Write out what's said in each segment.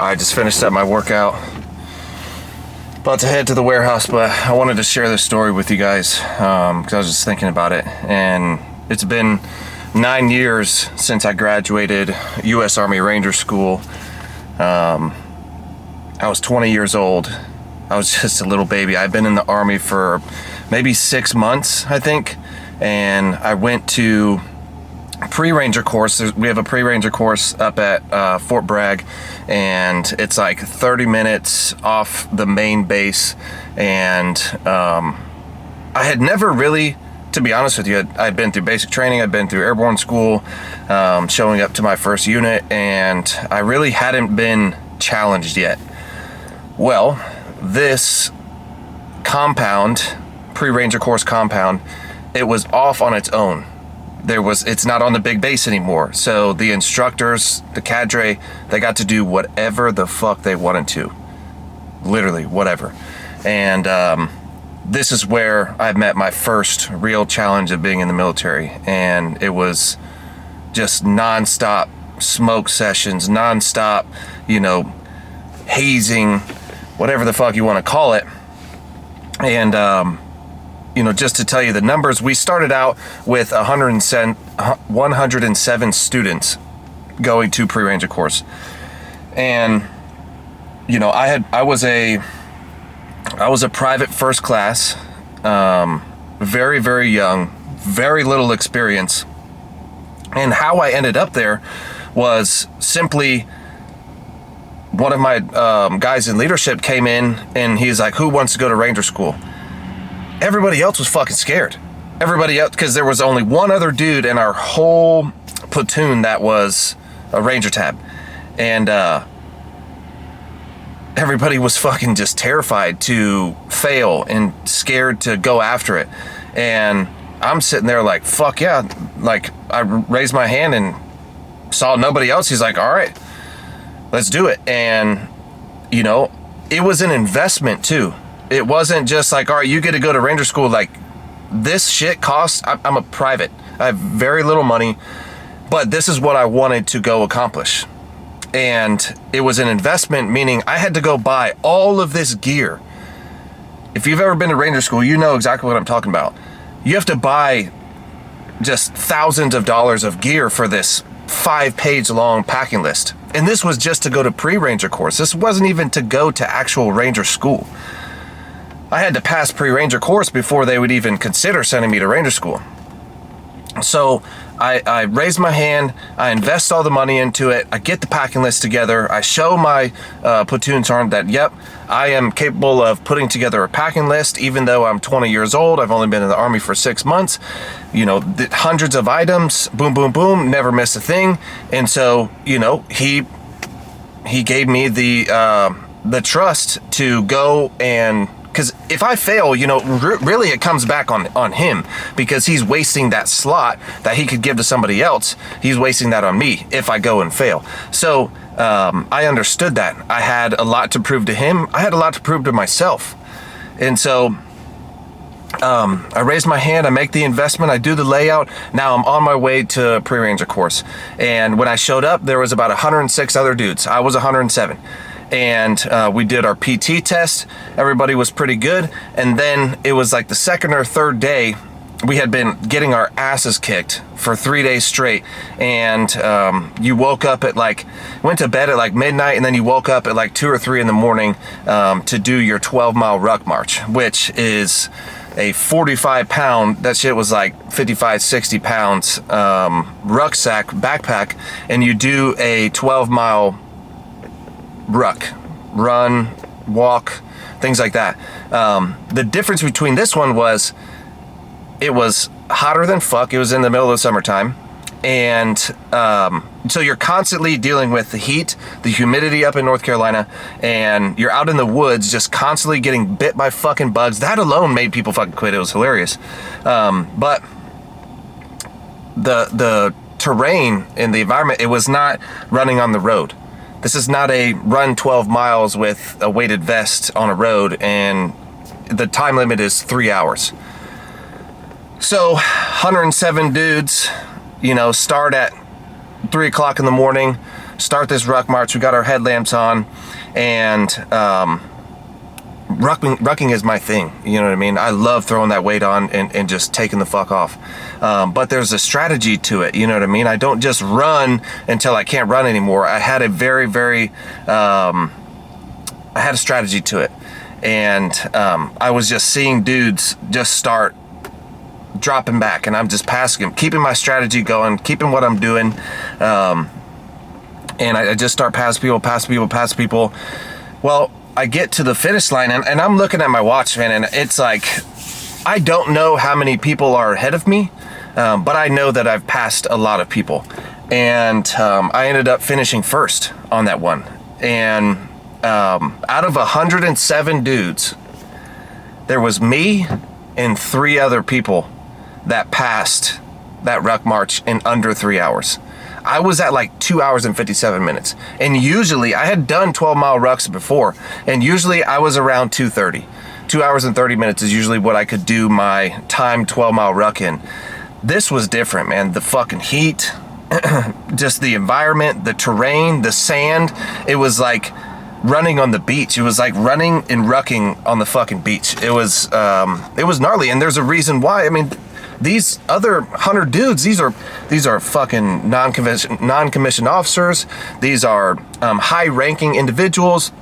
I just finished up my workout. About to head to the warehouse, but I wanted to share this story with you guys because I was just thinking about it. And it's been 9 years since I graduated U.S. Army Ranger School. I was 20 years old. I was just a little baby. I'd been in the Army for maybe 6 months, I think. And I went to pre-ranger course. We have a pre-ranger course up at Fort Bragg, and it's like 30 minutes off the main base. And I had never really, to be honest with you, I'd been through basic training, I'd been through airborne school, showing up to my first unit, and I really hadn't been challenged yet. Well, this compound, pre-ranger course compound, it was off on its own. It's not on the big base anymore. So the instructors, the cadre, they got to do whatever the fuck they wanted to. Literally, whatever. And this is where I met my first real challenge of being in the military. And it was just nonstop smoke sessions, nonstop, hazing, whatever the fuck you want to call it. And, just to tell you the numbers, we started out with 107 students going to pre-ranger course. And, I was a private first class, very, very young, very little experience. And how I ended up there was simply one of my guys in leadership came in and he's like, who wants to go to Ranger School? Everybody else was fucking scared. Everybody else, because there was only one other dude in our whole platoon that was a Ranger tab. And everybody was fucking just terrified to fail and scared to go after it. And I'm sitting there like, fuck yeah. Like, I raised my hand and saw nobody else. He's like, all right, let's do it. And, it was an investment too. It wasn't just like, all right, you get to go to Ranger School. Like, this shit costs. I'm a private. I have very little money, but this is what I wanted to go accomplish. And it was an investment, meaning I had to go buy all of this gear. If you've ever been to Ranger School, you know exactly what I'm talking about. You have to buy just thousands of dollars of gear for this 5-page long packing list. And this was just to go to pre-ranger course. This wasn't even to go to actual Ranger School. I had to pass pre-ranger course before they would even consider sending me to Ranger School. So I raise my hand, I invest all the money into it, I get the packing list together, I show my platoon sergeant that, yep, I am capable of putting together a packing list, even though I'm 20 years old, I've only been in the Army for 6 months, hundreds of items, boom, boom, boom, never miss a thing. And so, he gave me the trust to go and, because if I fail, really it comes back on him, because he's wasting that slot that he could give to somebody else. He's wasting that on me if I go and fail. So I understood that. I had a lot to prove to him. I had a lot to prove to myself. And so I raise my hand, I make the investment, I do the layout. Now I'm on my way to pre-ranger course. And when I showed up, there was about 106 other dudes. I was 107. And we did our PT test. Everybody was pretty good. And then it was like the second or third day, we had been getting our asses kicked for 3 days straight. And you woke up at went to bed at midnight, and then you woke up at 2 or 3 in the morning to do your 12-mile ruck march, which is a 45-pound, that shit was 55, 60 pounds rucksack, backpack, and you do a 12-mile ruck, run, walk, things like that. The difference between this one was it was hotter than fuck. It was in the middle of the summertime. And so you're constantly dealing with the heat, the humidity up in North Carolina, and you're out in the woods just constantly getting bit by fucking bugs. That alone made people fucking quit. It was hilarious. But the terrain and the environment, it was not running on the road. This is not a run 12 miles with a weighted vest on a road, and the time limit is 3 hours. So 107 dudes, start at 3 o'clock in the morning, start this ruck march. We got our headlamps on, and rucking is my thing. You know what I mean? I love throwing that weight on and just taking the fuck off. But there's a strategy to it. You know what I mean? I don't just run until I can't run anymore. I had a I had a strategy to it. And I was just seeing dudes just start dropping back, and I'm just passing them, keeping my strategy going, keeping what I'm doing. And I just start passing people. Well, I get to the finish line, and I'm looking at my watch, man, and it's like, I don't know how many people are ahead of me, but I know that I've passed a lot of people. And I ended up finishing first on that one. And out of 107 dudes, there was me and 3 other people that passed that ruck march in under 3 hours. I was at like 2 hours and 57 minutes. And usually, I had done 12-mile rucks before, and usually I was around 2:30. 2 hours and 30 minutes is usually what I could do my timed 12-mile ruck in. This was different, man. The fucking heat, just the environment, the terrain, the sand. It was like running on the beach. It was like running and rucking on the fucking beach. It was gnarly, and there's a reason why. I mean, these other 100 dudes, these are fucking non-commissioned officers. These are high-ranking individuals.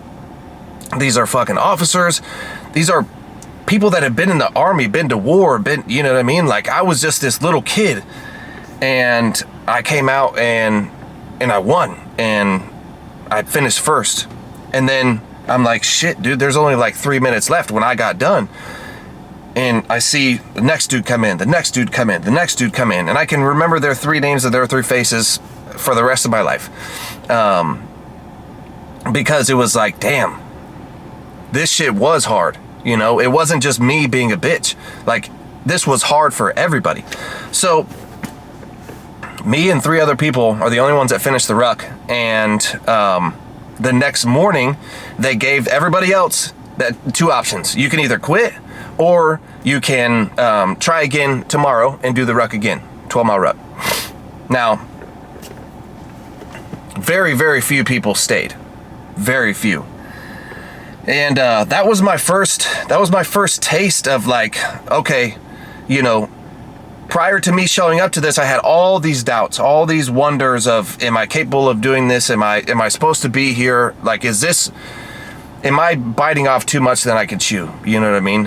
These are fucking officers. These are people that have been in the army, been to war, you know what I mean? Like, I was just this little kid, and I came out and I won, and I finished first. And then I'm like, shit, dude, there's only like 3 minutes left when I got done. And I see the next dude come in, the next dude come in, the next dude come in. And I can remember their 3 names and their 3 faces for the rest of my life. Because it was like, damn, this shit was hard. You know, it wasn't just me being a bitch. Like, this was hard for everybody. So me and 3 other people are the only ones that finished the ruck. And the next morning, they gave everybody else 2 options. You can either quit, or you can try again tomorrow and do the ruck again, 12-mile ruck. Now, very, very few people stayed. Very few. And that was my first taste of like, okay, you know, prior to me showing up to this, I had all these doubts, all these wonders of, am I capable of doing this? Am I supposed to be here? Like, am I biting off too much than I could chew? You know what I mean?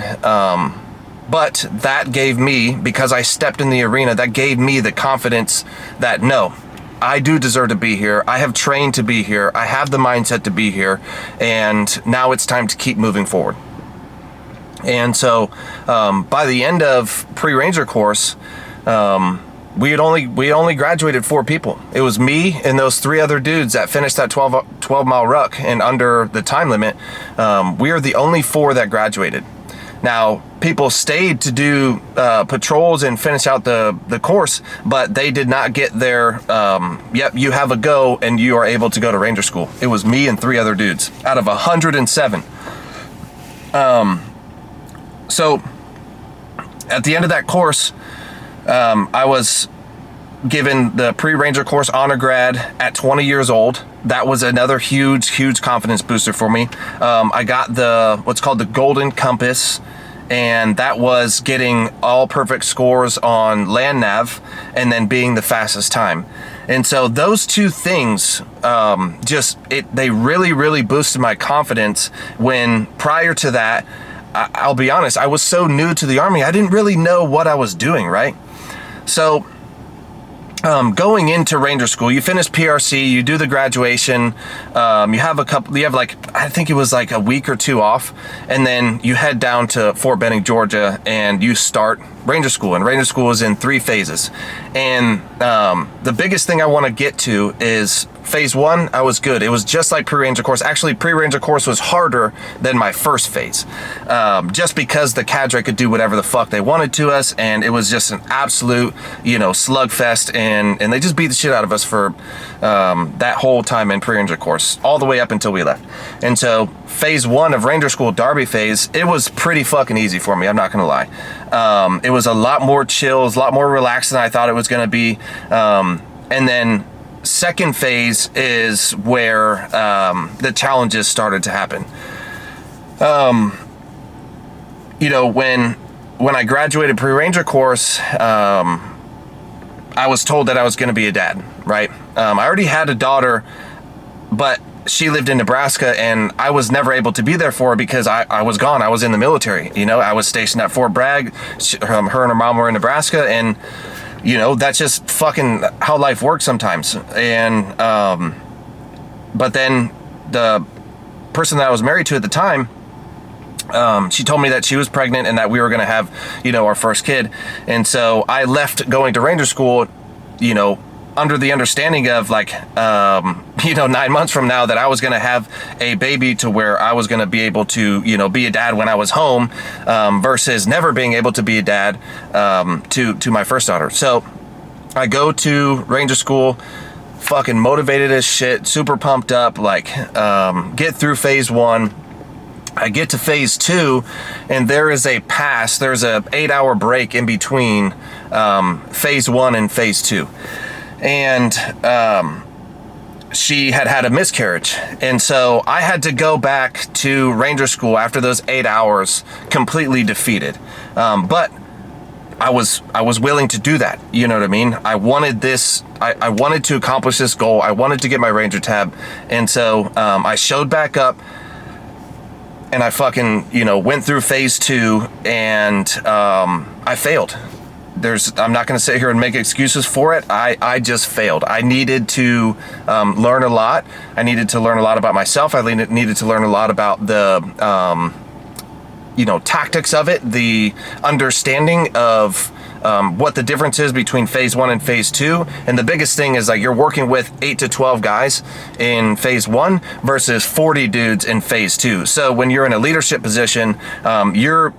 But that gave me, because I stepped in the arena, that gave me the confidence that, no, I do deserve to be here. I have trained to be here. I have the mindset to be here. And now it's time to keep moving forward. And so by the end of pre-ranger course, we had only graduated 4 people. It was me and those 3 other dudes that finished that 12-mile ruck and under the time limit. We are the only 4 that graduated. Now, people stayed to do patrols and finish out the course, but they did not get their, yep, you have a go and you are able to go to ranger school. It was me and 3 other dudes out of 107. So at the end of that course, I was given the pre-ranger course honor grad at 20 years old. That was another huge confidence booster for me. I got what's called the golden compass, and that was getting all perfect scores on land nav and then being the fastest time. And so those 2 things, they really boosted my confidence, when prior to that, I'll be honest, I was so new to the Army, I didn't really know what I was doing, right? So going into ranger school, you finish PRC, you do the graduation, you have I think it was like a week or 2 off, and then you head down to Fort Benning, Georgia, and you start ranger school. And ranger school is in 3 phases. And the biggest thing I want to get to is phase 1, I was good. It was just like pre-ranger course. Actually, pre-ranger course was harder than my first phase, just because the cadre could do whatever the fuck they wanted to us, and it was just an absolute, slugfest, and they just beat the shit out of us for that whole time in pre-ranger course, all the way up until we left. And so phase 1 of ranger school, Derby phase, it was pretty fucking easy for me, I'm not gonna lie. It was a lot more chill, it was a lot more relaxed than I thought it was gonna be. And then second phase is where the challenges started to happen. You know, when I graduated pre-ranger course, I was told that I was going to be a dad, right? I already had a daughter, but she lived in Nebraska, and I was never able to be there for her because I was gone. I was in the military. You know, I was stationed at Fort Bragg. Her and her mom were in Nebraska, and you know, that's just fucking how life works sometimes. And but then the person that I was married to at the time, she told me that she was pregnant and that we were going to have, you know, our first kid. And so I left going to Ranger school, you know, under the understanding of like, you know, 9 months from now that I was going to have a baby to where I was going to be able to, you know, be a dad when I was home, versus never being able to be a dad, to my first daughter. So I go to Ranger school, fucking motivated as shit, super pumped up, like, get through phase 1. I get to phase 2, and there is a pass. There's a 8-hour break in between phase 1 and phase 2. And she had a miscarriage. And so I had to go back to Ranger school after those 8 hours completely defeated. But I was willing to do that. You know what I mean? I wanted this. I wanted to accomplish this goal. I wanted to get my Ranger tab. And so I showed back up. And I fucking, you know, went through phase 2, and I failed. I'm not going to sit here and make excuses for it. I just failed. I needed to learn a lot. I needed to learn a lot about myself. I needed to learn a lot about the, you know, tactics of it, the understanding of what the difference is between phase 1 and phase 2. And the biggest thing is like you're working with 8 to 12 guys in phase 1 versus 40 dudes in phase 2. So when you're in a leadership position, you're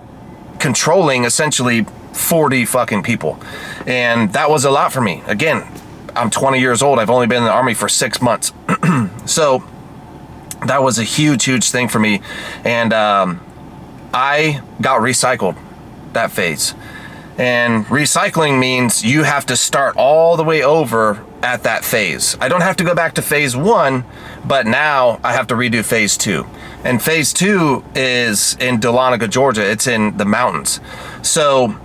controlling essentially 40 fucking people. And that was a lot for me. Again, I'm 20 years old. I've only been in the Army for 6 months. So that was a huge, huge thing for me. And I got recycled that phase. And recycling means you have to start all the way over at that phase. I don't have to go back to phase 1, but now I have to redo phase 2. And phase 2 is in Dahlonega, Georgia. It's in the mountains. So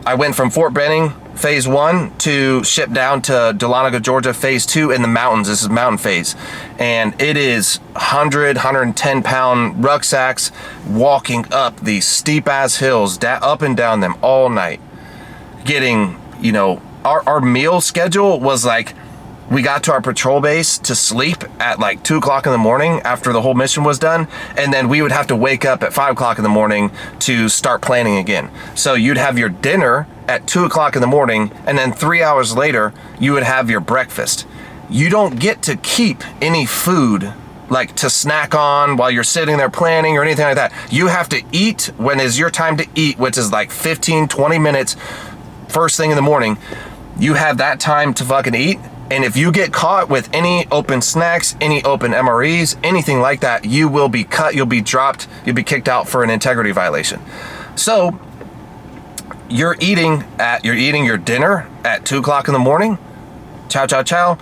I went from Fort Benning, phase 1, to ship down to Dahlonega, Georgia, phase 2 in the mountains. This is mountain phase. And it is 100, 110 pound rucksacks walking up these steep ass hills, up and down them all night. Getting, you know, our meal schedule was like, we got to our patrol base to sleep at like 2 o'clock in the morning after the whole mission was done. And then we would have to wake up at 5 o'clock in the morning to start planning again. So you'd have your dinner at 2 o'clock in the morning, and then 3 hours later, you would have your breakfast. You don't get to keep any food like to snack on while you're sitting there planning or anything like that. You have to eat when is your time to eat, which is like 15, 20 minutes first thing in the morning. You have that time to fucking eat. And if you get caught with any open snacks, any open MREs, anything like that, you will be cut, you'll be dropped, you'll be kicked out for an integrity violation. So you're eating your dinner at 2 o'clock in the morning. Chow, chow, chow.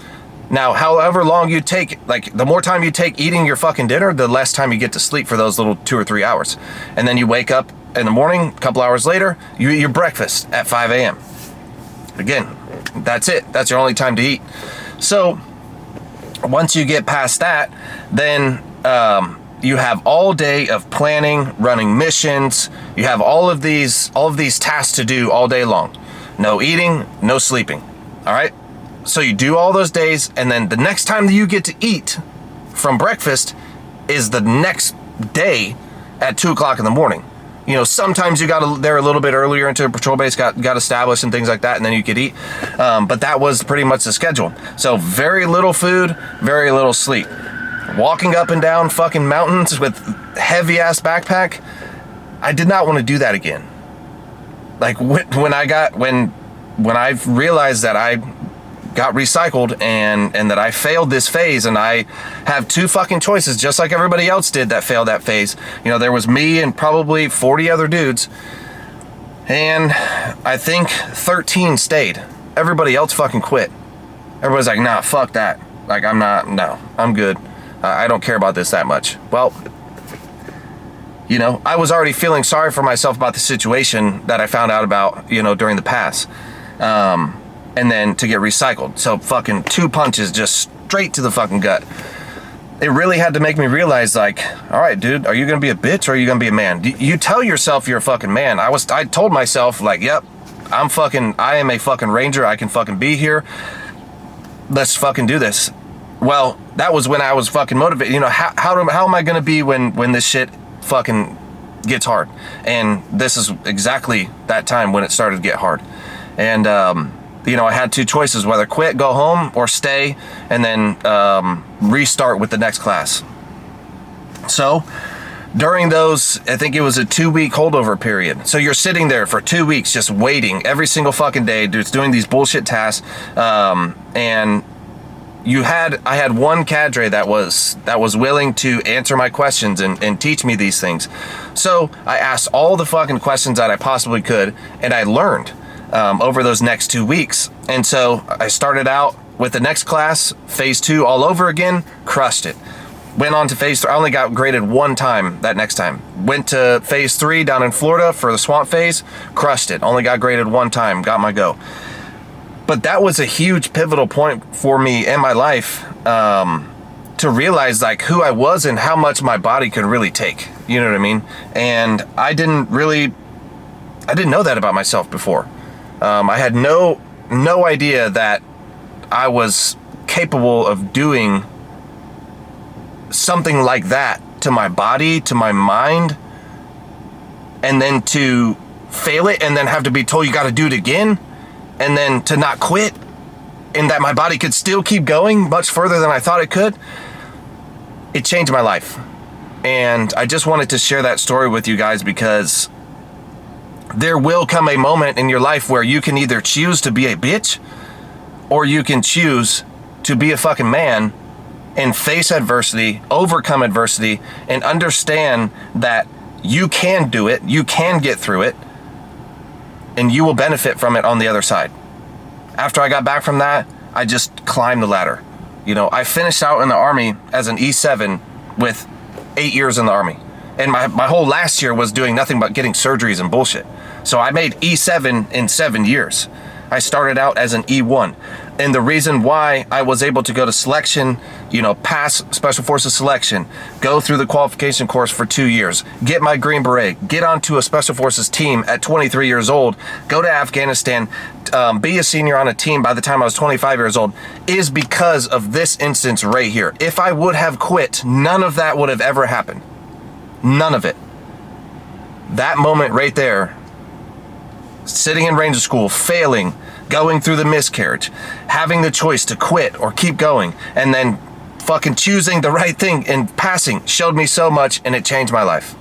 Now, however long you take, like the more time you take eating your fucking dinner, the less time you get to sleep for those little 2 or 3 hours. And then you wake up in the morning, a couple hours later, you eat your breakfast at 5 a.m. Again, that's it. That's your only time to eat. So once you get past that, then you have all day of planning, running missions. You have all of these tasks to do all day long. No eating, no sleeping. All right. So you do all those days, and then the next time that you get to eat from breakfast is the next day at 2 o'clock in the morning. You know, sometimes you got there a little bit earlier into a patrol base, got established and things like that, and then you could eat. But that was pretty much the schedule. So very little food, very little sleep. Walking up and down fucking mountains with heavy ass backpack. I did not want to do that again. Like when I realized that I got recycled and that I failed this phase, and I have 2 fucking choices, just like everybody else did that failed that phase. You know, there was me and probably 40 other dudes, and I think 13 stayed. Everybody else fucking quit. Everybody's like, nah, fuck that. Like, I'm good. I don't care about this that much. Well, you know, I was already feeling sorry for myself about the situation that I found out about, you know, during the pass. And then to get recycled. So fucking 2 punches just straight to the fucking gut. It really had to make me realize, like, all right, dude, are you going to be a bitch or are you going to be a man? You tell yourself you're a fucking man. I told myself, like, yep, I am a fucking ranger. I can fucking be here. Let's fucking do this. Well, that was when I was fucking motivated. You know, how am I going to be when this shit fucking gets hard? And this is exactly that time when it started to get hard. And, you know, I had 2 choices, whether quit, go home, or stay, and then restart with the next class. So during those, I think it was a 2-week holdover period. So you're sitting there for 2 weeks just waiting every single fucking day, just doing these bullshit tasks. And I had one cadre that was willing to answer my questions and teach me these things. So I asked all the fucking questions that I possibly could, and I learned over those next 2 weeks. And so I started out with the next class, phase 2 all over again, crushed it. Went on to phase 3. I only got graded 1 time that next time. Went to phase 3 down in Florida for the swamp phase, crushed it. Only got graded 1 time, got my go. But that was a huge pivotal point for me in my life, to realize like who I was and how much my body could really take. You know what I mean? And I didn't know that about myself before. I had no idea that I was capable of doing something like that to my body, to my mind, and then to fail it and then have to be told you got to do it again, and then to not quit, and that my body could still keep going much further than I thought it could. It changed my life. And I just wanted to share that story with you guys, because there will come a moment in your life where you can either choose to be a bitch, or you can choose to be a fucking man and face adversity, overcome adversity, and understand that you can do it, you can get through it, and you will benefit from it on the other side. After I got back from that, I just climbed the ladder. You know, I finished out in the Army as an E7 with 8 years in the Army. And my whole last year was doing nothing but getting surgeries and bullshit. So I made E7 in 7 years. I started out as an E1. And the reason why I was able to go to selection, you know, pass Special Forces selection, go through the qualification course for 2 years, get my Green Beret, get onto a Special Forces team at 23 years old, go to Afghanistan, be a senior on a team by the time I was 25 years old, is because of this instance right here. If I would have quit, none of that would have ever happened. None of it. That moment right there, sitting in Ranger School, failing, going through the miscarriage, having the choice to quit or keep going, and then fucking choosing the right thing and passing, showed me so much, and it changed my life.